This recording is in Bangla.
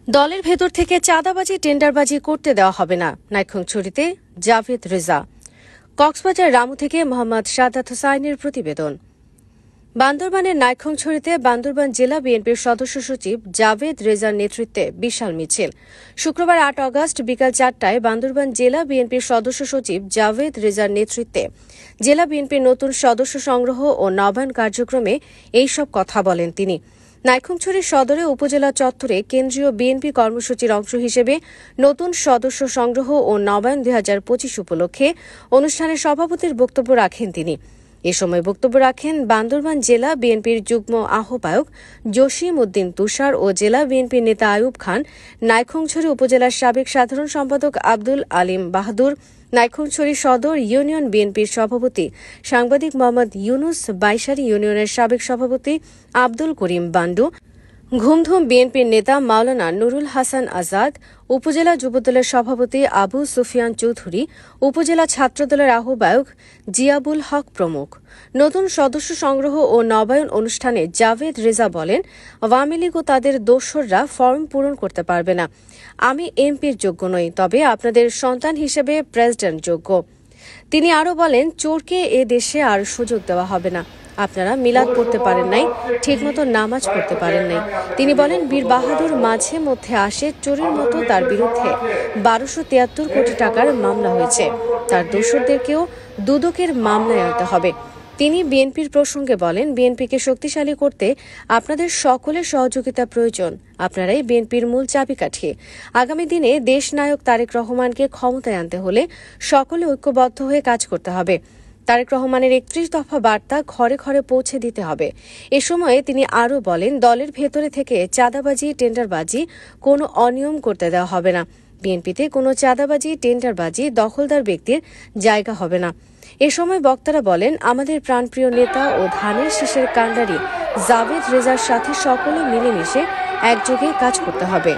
দলের ভেতর থেকে চাঁদাবাজি টেন্ডারবাজি করতে দেওয়া হবে না, নাইক্ষ্যংছড়িতে জাভেদ রেজা। কক্সবাজার রামু থেকে মোহাম্মদ সাদাত হোসাইনের প্রতিবেদন। বান্দরবানের নাইক্ষ্যংছড়িতে বান্দরবান জেলা বিএনপির সদস্য সচিব জাভেদ রেজার নেতৃত্বে বিশাল মিছিল। শুক্রবার ৮ অগস্ট বিকাল ৪টায় বান্দরবান জেলা বিএনপির সদস্য সচিব জাভেদ রেজার নেতৃত্বে জেলা বিএনপির নতুন সদস্য সংগ্রহ ও নবায়ন কার্যক্রমে এইসব কথা বলেন তিনি। নাইক্ষ্যংছড়ি সদরে উপজেলা চত্বরে কেন্দ্রীয় বিএনপি কর্মসূচির অংশ হিসেবে নতুন সদস্য সংগ্রহ ও নবায়ন ২০২৫ উপলক্ষে অনুষ্ঠানে সভাপতির বক্তব্য রাখেন তিনি। এ সময় বক্তব্য রাখেন বান্দরবান জেলা বিএনপির যুগ্ম আহ্বায়ক জসিম উদ্দিন তুষার ও জেলা বিএনপির নেতা আয়ুব খান, নাইক্ষ্যংছড়ি উপজেলার সাবেক সাধারণ সম্পাদক আব্দুল আলিম বাহাদুর, নাইক্ষ্যংছড়ি সদর ইউনিয়ন বিএনপির সভাপতি সাংবাদিক মোহাম্মদ ইউনুস, বাইশারী ইউনিয়নের সাবেক সভাপতি আব্দুল করিম বান্ডু, ঘুমধুম বিএনপির নেতা মাওলানা নুরুল হাসান আজাদ, উপজেলা যুবদলের সভাপতি আবু সুফিয়ান চৌধুরী, উপজেলা ছাত্রদলের আহ্বায়ক জিয়াবুল হক প্রমুখ। নতুন সদস্য সংগ্রহ ও নবায়ন অনুষ্ঠানে জাভেদ রেজা বলেন, আওয়ামী লীগ ও তাদের দোসররা ফরম পূরণ করতে পারবে না। আমি এমপির যোগ্য নই, তবে আপনাদের সন্তান হিসেবে প্রেসিডেন্ট যোগ্য। তিনি আরও বলেন, চোরকে এ দেশে আর সুযোগ দেওয়া হবে না। আপনারা মিলাদ পড়তে পারেন নাই, ঠিকমতো নামাজ পড়তে পারেন নাই। তিনি বলেন, বীর বাহাদুর মাঝে মধ্যে আসে, চোরের মতো তার বিরুদ্ধে ১২৭৩ কোটি টাকার মামলা হয়েছে। তার দোসরদেরকেও দুদকের মামলায় আনতে হবে। তিনি বিএনপির প্রসঙ্গে বলেন, বিএনপিকে শক্তিশালী করতে আপনাদের সকলের সহযোগিতা প্রয়োজন। আপনারাই বিএনপির মূল চাবিকাঠি। আগামী দিনে দেশনায়ক তারেক রহমানকে ক্ষমতায় আনতে হলে সকলে ঐক্যবদ্ধ হয়ে কাজ করতে হবে। তারেক রহমানের ৩১ দফা বার্তা ঘরে ঘরে পৌঁছে দিতে হবে। এ সময়ে তিনি আরও বলেন, দলের ভেতরে থেকে চাঁদাবাজি টেন্ডারবাজি কোনো অনিয়ম করতে দেওয়া হবে না। বিএনপিতে কোনো চাঁদাবাজি টেন্ডারবাজি দখলদার ব্যক্তির জায়গা হবে না। এ সময় বক্তারা বলেন, আমাদের প্রাণপ্রিয় নেতা ও ধানের শীষের কাণ্ডারি জাভেদ রেজার সাথে সকলে মিলেমিশে একযোগে কাজ করতে হবে।